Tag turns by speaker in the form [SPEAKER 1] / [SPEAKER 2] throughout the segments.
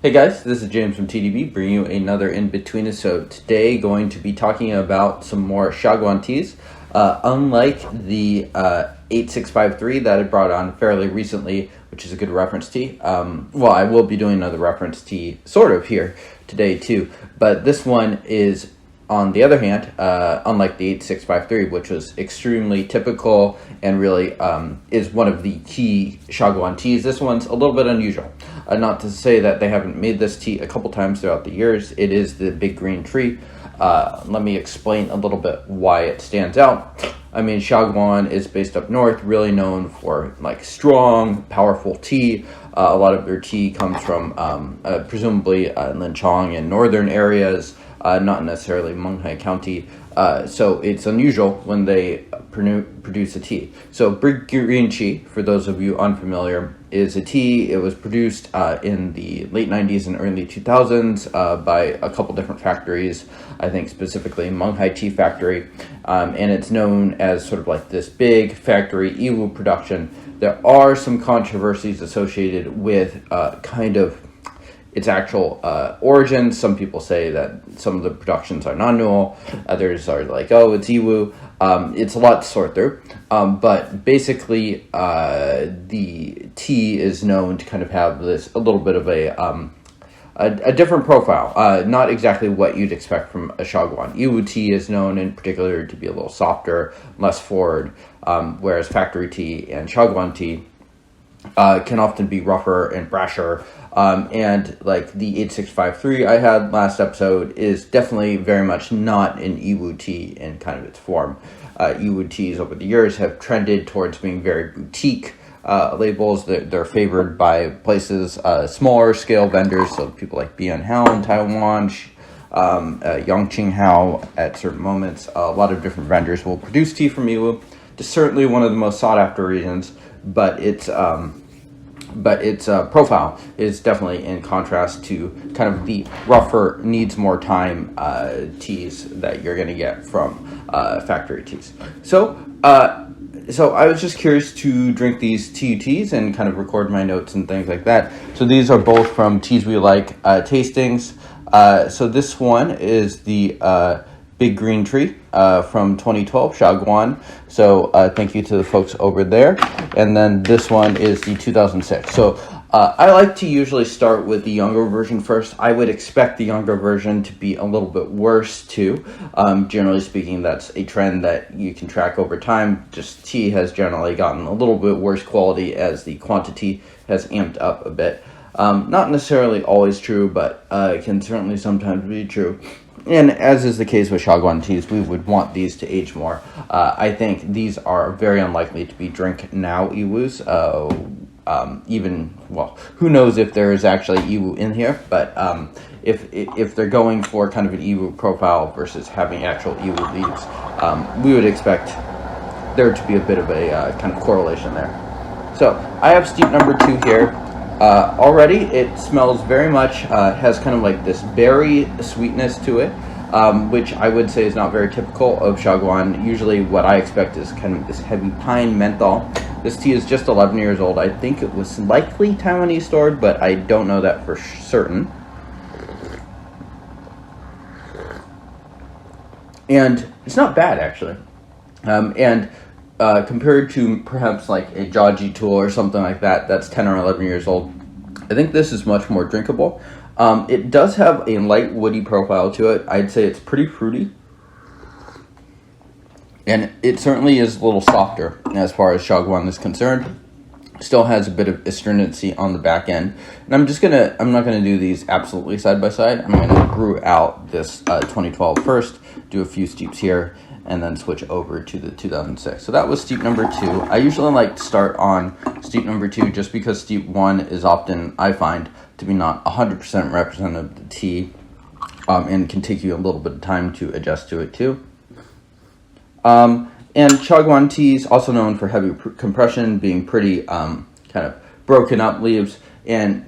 [SPEAKER 1] Hey guys, this is James from TDB bringing you another Inbetweenisode. Today going to be talking about some more Shagwan teas. Unlike the 8653 that I brought on fairly recently, which is a good reference tea. Well, I will be doing another reference tea sort of here today too, but this one is, on the other hand, unlike the 8653, which was extremely typical and really is one of the key Shagwan teas, this one's a little bit unusual. Not to say that they haven't made this tea a couple times throughout the years. It is the big green tree. Let me explain a little bit why it stands out. I mean, Shagwan is based up north, really known for like strong, powerful tea. A lot of their tea comes from presumably Linchong and northern areas, not necessarily Munghai County. So it's unusual when they produce a tea. So big green tea, for those of you unfamiliar, is a tea. It was produced in the late 90s and early 2000s by a couple different factories, I think specifically Munghai Tea Factory, and it's known as sort of like this big factory Iwu production. There are some controversies associated with kind of its actual origins. Some people say that some of the productions are non-null. Others are like, oh, it's Iwu. It's a lot to sort through. But basically, the tea is known to kind of have this a little bit of a different profile. Not exactly what you'd expect from a Shagwan. Iwu tea is known in particular to be a little softer, less forward, whereas factory tea and Shagwan tea can often be rougher and brasher. And like the 8653 I had last episode is definitely very much not an Iwu tea in kind of its form. Iwu teas over the years have trended towards being very boutique labels. They're favored by places, smaller scale vendors, so people like Bian Hao in Taiwan, Yongqing Hao at certain moments. A lot of different vendors will produce tea from Iwu. It's certainly one of the most sought after regions, but its profile is definitely in contrast to kind of the rougher, needs more time teas that you're going to get from factory teas. So I was just curious to drink these TUTs and kind of record my notes and things like that. So these are both from Teas We Like tastings. So this one is the Big Green Tree from 2012, Shagwan. So thank you to the folks over there. And then this one is the 2006. So I like to usually start with the younger version first. I would expect the younger version to be a little bit worse too. Generally speaking, that's a trend that you can track over time. Just tea has generally gotten a little bit worse quality as the quantity has amped up a bit. Not necessarily always true, but it can certainly sometimes be true. And as is the case with Shagwan teas, we would want these to age more. I think these are very unlikely to be drink now Iwus. Who knows if there is actually Iwu in here, but if they're going for kind of an Iwu profile versus having actual Iwu leaves, we would expect there to be a bit of a kind of correlation there. So I have steep number 2 here. Already it smells very much, has kind of like this berry sweetness to it, which I would say is not very typical of Shagwan. Usually what I expect is kind of this heavy pine menthol. This tea is just 11 years old. I think it was likely Taiwanese stored, but I don't know that for certain. And it's not bad, actually. Compared to perhaps like a Jaji tool or something like that, that's 10 or 11 years old, I think this is much more drinkable. It does have a light woody profile to it. I'd say it's pretty fruity. And it certainly is a little softer as far as Shagwan is concerned. Still has a bit of astringency on the back end. And I'm not gonna do these absolutely side by side. I'm gonna brew out this 2012 first, do a few steeps here, and then switch over to the 2006. So that was steep number 2. I usually like to start on steep number 2 just because steep 1 is often, I find, to be not 100% representative of the tea, and can take you a little bit of time to adjust to it too. And Shagwan teas, also known for heavy compression, being pretty kind of broken up leaves, and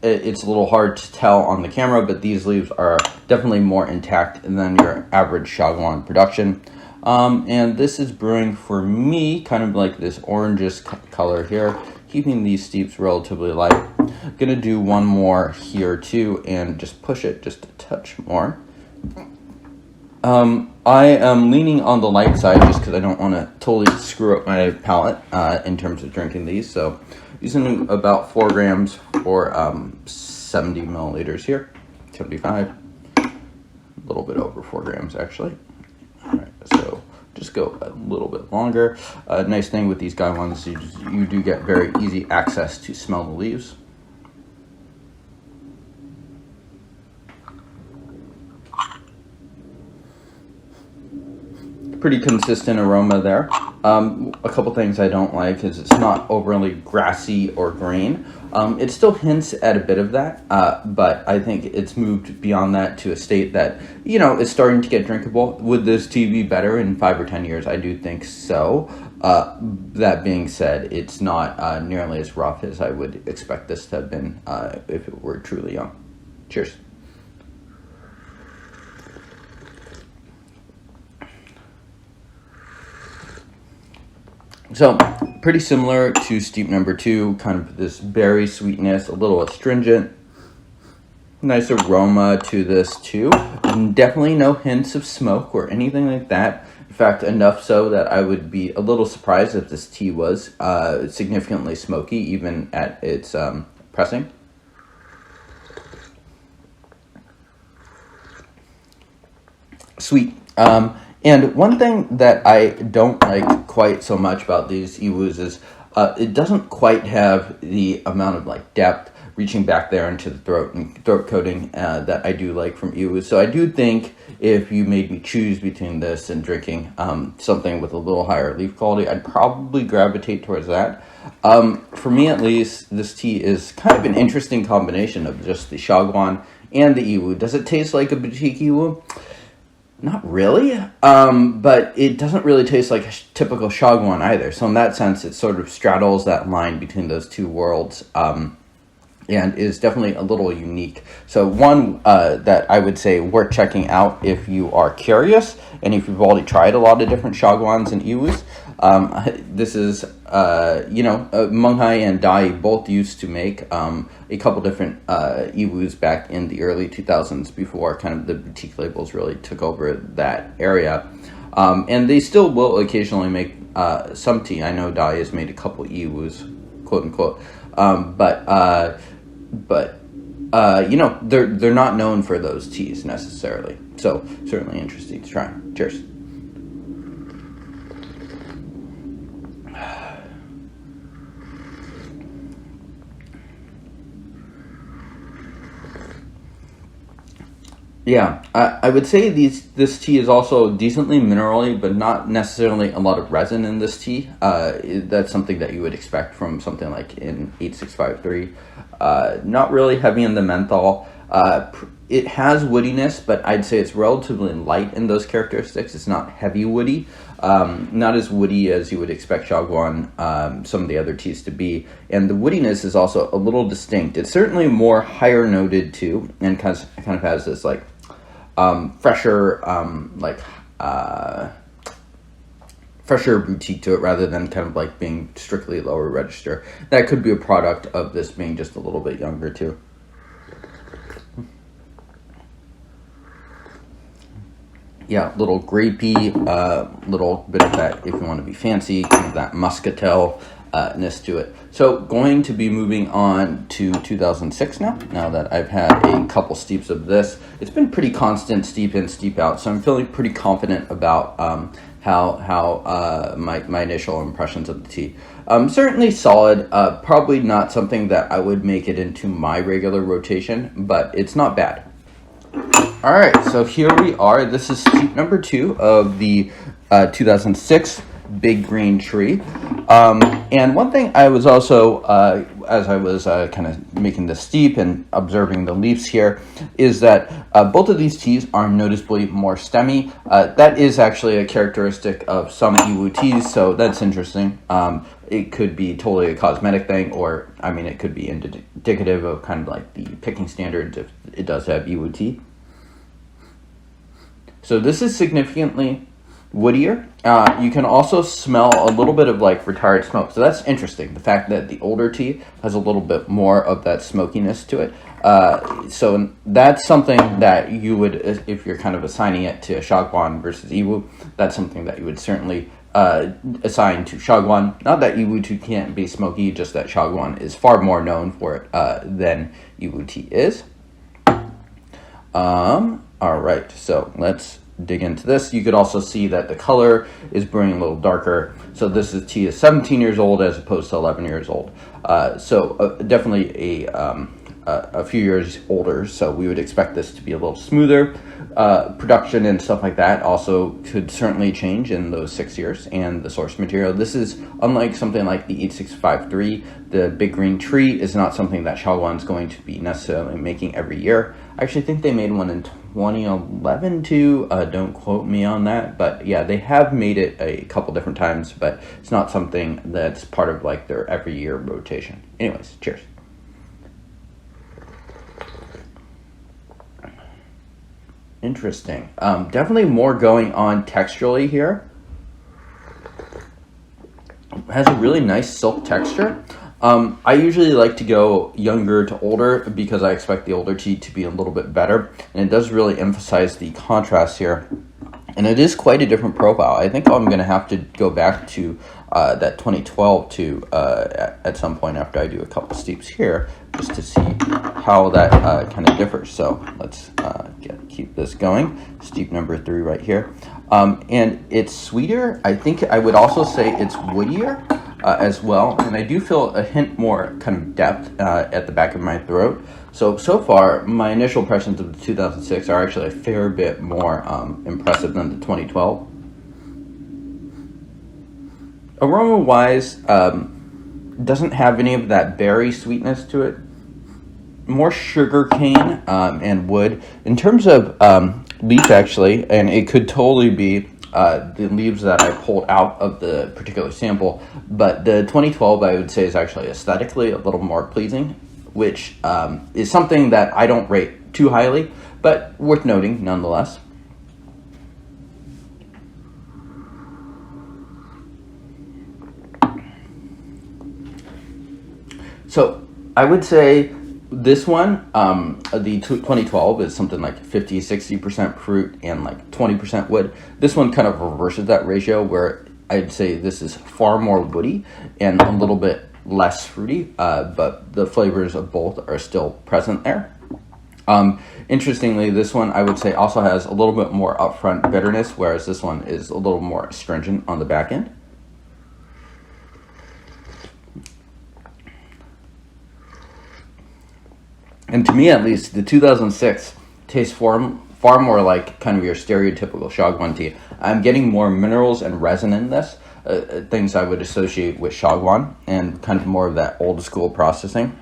[SPEAKER 1] it's a little hard to tell on the camera, but these leaves are definitely more intact than your average Shagwan production. And this is brewing for me kind of like this orangish color here. keeping these steeps relatively light. I'm going to do one more here too and just push it just a touch more. I am leaning on the light side just because I don't want to totally screw up my palate in terms of drinking these. So using about 4 grams for 70 milliliters here, 75, a little bit over 4 grams actually. All right, so just go a little bit longer. Nice thing with these Xiaguans is you do get very easy access to smell the leaves. Pretty consistent aroma there. A couple things I don't like is it's not overly grassy or green. It still hints at a bit of that, but I think it's moved beyond that to a state that, you know, is starting to get drinkable. Would this tea be better in 5 or 10 years? I do think so. That being said, it's not nearly as rough as I would expect this to have been if it were truly young. Cheers. So, pretty similar to steep number 2, kind of this berry sweetness, a little astringent. Nice aroma to this too. And definitely no hints of smoke or anything like that. In fact, enough so that I would be a little surprised if this tea was significantly smoky, even at its pressing. Sweet. And one thing that I don't like quite so much about these Iwus is it doesn't quite have the amount of like depth reaching back there into the throat and throat coating that I do like from Iwus. So I do think if you made me choose between this and drinking something with a little higher leaf quality, I'd probably gravitate towards that. For me at least, this tea is kind of an interesting combination of just the Shagwan and the Iwu. Does it taste like a boutique Iwu? Not really, but it doesn't really taste like a typical Shagwan either. So in that sense, it sort of straddles that line between those two worlds and is definitely a little unique. So one that I would say worth checking out if you are curious and if you've already tried a lot of different Shagwans and Iwus. This is, Munghai and Dai both used to make a couple different Iwus back in the early 2000s before kind of the boutique labels really took over that area. And they still will occasionally make some tea. I know Dai has made a couple Iwus, quote unquote. They're not known for those teas necessarily. So certainly interesting to try. Cheers. Yeah, I would say this tea is also decently minerally, but not necessarily a lot of resin in this tea. That's something that you would expect from something like in 8653. Not really heavy in the menthol. It has woodiness, but I'd say it's relatively light in those characteristics. It's not heavy woody. Not as woody as you would expect Xiaguan, some of the other teas to be. And the woodiness is also a little distinct. It's certainly more higher noted too, and kind of has this like fresher, fresher boutique to it rather than kind of like being strictly lower register. That could be a product of this being just a little bit younger too. Yeah, little grapey, little bit of that, if you want to be fancy, kind of that muscatel-ness to it. So going to be moving on to 2006 now that I've had a couple steeps of this. It's been pretty constant steep in, steep out, so I'm feeling pretty confident about how my initial impressions of the tea. Certainly solid, probably not something that I would make it into my regular rotation, but it's not bad. All right, so here we are. This is steep number 2 of the 2006 Big Green Tree. And one thing I was also, as I was kind of making the steep and observing the leaves here, is that both of these teas are noticeably more stemmy. That is actually a characteristic of some Iwu teas, so that's interesting. It could be totally a cosmetic thing, or, I mean, it could be indicative of kind of like the picking standards if it does have Iwu tea. So this is significantly woodier. You can also smell a little bit of like retired smoke. So that's interesting. The fact that the older tea has a little bit more of that smokiness to it. So that's something that you would, if you're kind of assigning it to Shagwan versus Iwu, that's something that you would certainly assign to Shagwan. Not that Iwu tea can't be smoky, just that Shagwan is far more known for it than Iwu tea is. All right, so let's dig into this. You could also see that the color is brewing a little darker. So this tea is 17 years old as opposed to 11 years old. So definitely a few years older. So we would expect this to be a little smoother. Production and stuff like that also could certainly change in those 6 years. And the source material, this is unlike something like the 8653. The big green tree is not something that Xiaguan is going to be necessarily making every year. I actually think they made one in 2011 too. Don't quote me on that, but yeah, they have made it a couple different times, but it's not something that's part of like their every year rotation. Anyways, cheers. Interesting. Definitely more going on texturally here. It has a really nice silk texture. I usually like to go younger to older because I expect the older tea to be a little bit better, and it does really emphasize the contrast here. And it is quite a different profile. I think I'm going to have to go back to that 2012 to at some point after I do a couple steeps here, just to see how that kind of differs. So let's keep this going. Steep number 3 right here. And it's sweeter. I think I would also say it's woodier as well. And I do feel a hint more kind of depth at the back of my throat. So far, my initial impressions of the 2006 are actually a fair bit more impressive than the 2012. Aroma-wise, doesn't have any of that berry sweetness to it. More sugar cane and wood. In terms of leaf, actually, and it could totally be the leaves that I pulled out of the particular sample, but the 2012 I would say is actually aesthetically a little more pleasing, which is something that I don't rate too highly, but worth noting nonetheless. So I would say this one, the 2012 is something like 50-60% fruit and like 20% wood. This one kind of reverses that ratio, where I'd say this is far more woody and a little bit less fruity, but the flavors of both are still present there. Interestingly, this one I would say also has a little bit more upfront bitterness, whereas this one is a little more astringent on the back end. And to me, at least, the 2006 tastes far more like kind of your stereotypical Shagwan tea. I'm getting more minerals and resin in this, things I would associate with Shagwan, and kind of more of that old school processing.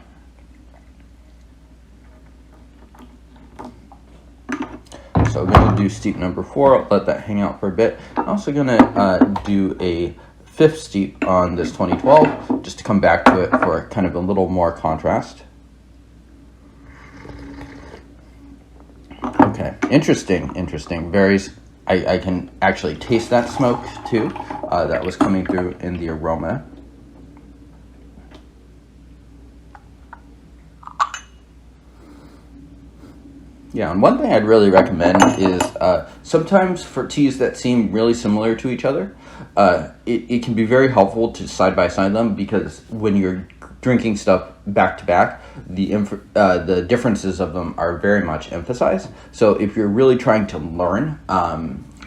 [SPEAKER 1] So I'm going to do steep number 4, I'll let that hang out for a bit. I'm also going to do a 5th steep on this 2012, just to come back to it for kind of a little more contrast. Okay, interesting. Berries, I can actually taste that smoke too. That was coming through in the aroma. Yeah, and one thing I'd really recommend is sometimes for teas that seem really similar to each other, it can be very helpful to side-by-side them, because when you're drinking stuff back to back, the differences of them are very much emphasized. So if you're really trying to learn,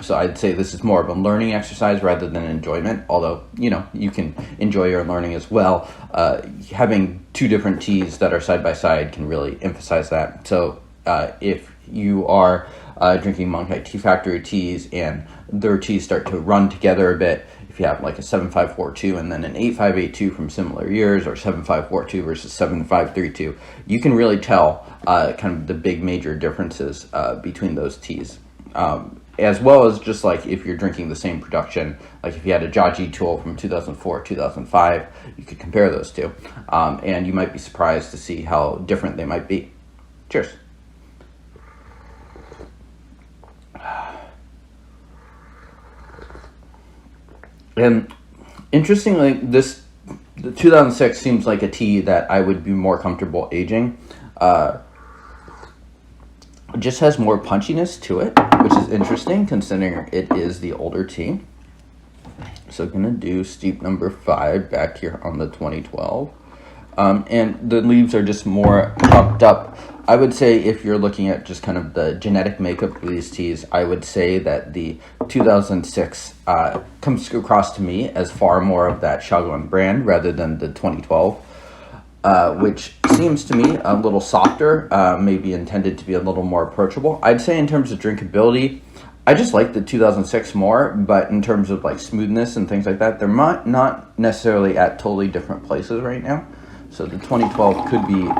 [SPEAKER 1] so I'd say this is more of a learning exercise rather than enjoyment, although, you know, you can enjoy your learning as well. Having two different teas that are side by side can really emphasize that. So if you are drinking Monkai Tea Factory teas and their teas start to run together a bit, if you have like a 7542 and then an 8582 from similar years, or 7542 versus 7532, you can really tell kind of the big major differences between those teas. As well as just like if you're drinking the same production, like if you had a Jaji tool from 2004, 2005, you could compare those two. And you might be surprised to see how different they might be. Cheers. And interestingly, the 2006 seems like a tea that I would be more comfortable aging. It just has more punchiness to it, which is interesting considering it is the older tea. So gonna do steep number 5 back here on the 2012. And the leaves are just more puffed up. I would say if you're looking at just kind of the genetic makeup of these teas, I would say that the 2006 comes across to me as far more of that Xiaguan brand rather than the 2012, which seems to me a little softer, maybe intended to be a little more approachable. I'd say in terms of drinkability, I just like the 2006 more, but in terms of like smoothness and things like that, they're not necessarily at totally different places right now. So the 2012 could be,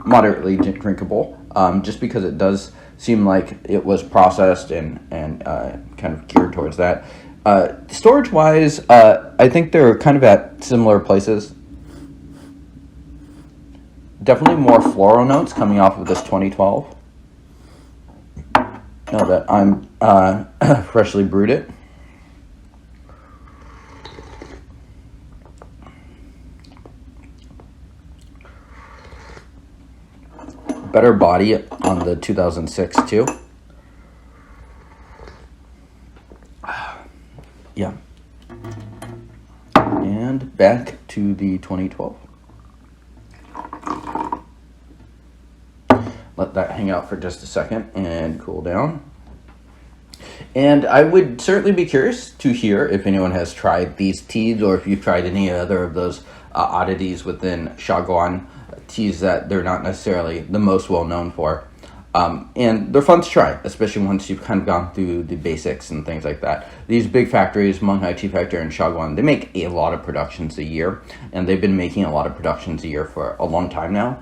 [SPEAKER 1] moderately drinkable, just because it does seem like it was processed and kind of geared towards that. Storage-wise, I think they're kind of at similar places. Definitely more floral notes coming off of this 2012. Now that I'm freshly brewed it. Better body on the 2006 too. Yeah. And back to the 2012. Let that hang out for just a second and cool down. And I would certainly be curious to hear if anyone has tried these teas or if you've tried any other of those oddities within Shagwan teas that they're not necessarily the most well known for. And they're fun to try, especially once you've kind of gone through the basics and things like that. These big factories, Munghai Tea Factory and Shagwan, they make a lot of productions a year, and they've been making a lot of productions a year for a long time now.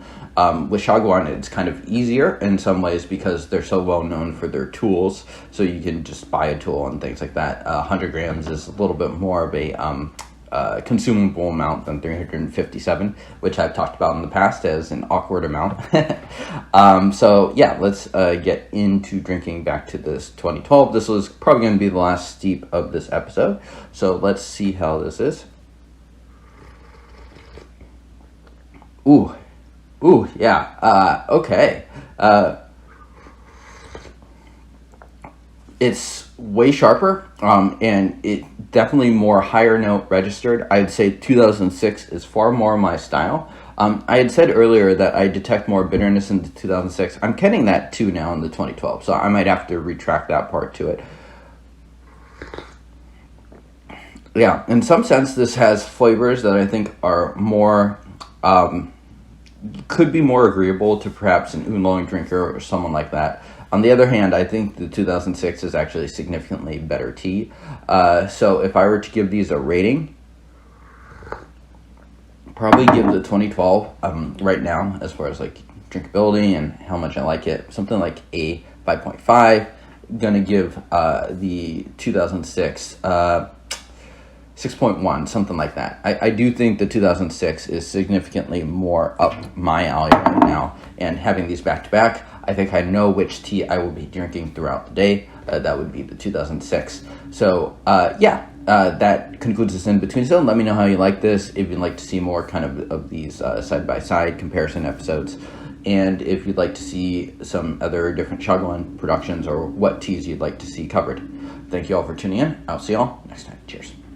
[SPEAKER 1] With Shagwan, it's kind of easier in some ways because they're so well known for their tools, so you can just buy a tool and things like that. 100 grams is a little bit more of a consumable amount than 357, which I've talked about in the past as an awkward amount. So yeah, let's get into drinking back to this 2012. This was probably going to be the last steep of this episode, so let's see how this is. Ooh, yeah, okay. It's way sharper, and it definitely more higher note registered. I'd say 2006 is far more my style. I had said earlier that I detect more bitterness in the 2006. I'm getting that too now in the 2012, so I might have to retract that part to it. Yeah, in some sense, this has flavors that I think are more, could be more agreeable to perhaps an oolong drinker or someone like that. On the other hand, I think the 2006 is actually significantly better tea. So if I were to give these a rating, probably give the 2012 right now, as far as like drinkability and how much I like it, something like a 5.5. Gonna give the 2006 6.1, something like that. I do think the 2006 is significantly more up my alley right now, and having these back to back, I think I know which tea I will be drinking throughout the day. That would be the 2006. So that concludes this Inbetweenisode. Let me know how you like this, if you'd like to see more kind of these side-by-side comparison episodes, and if you'd like to see some other different Shagwan productions or what teas you'd like to see covered. Thank you all for tuning in. I'll see you all next time. Cheers.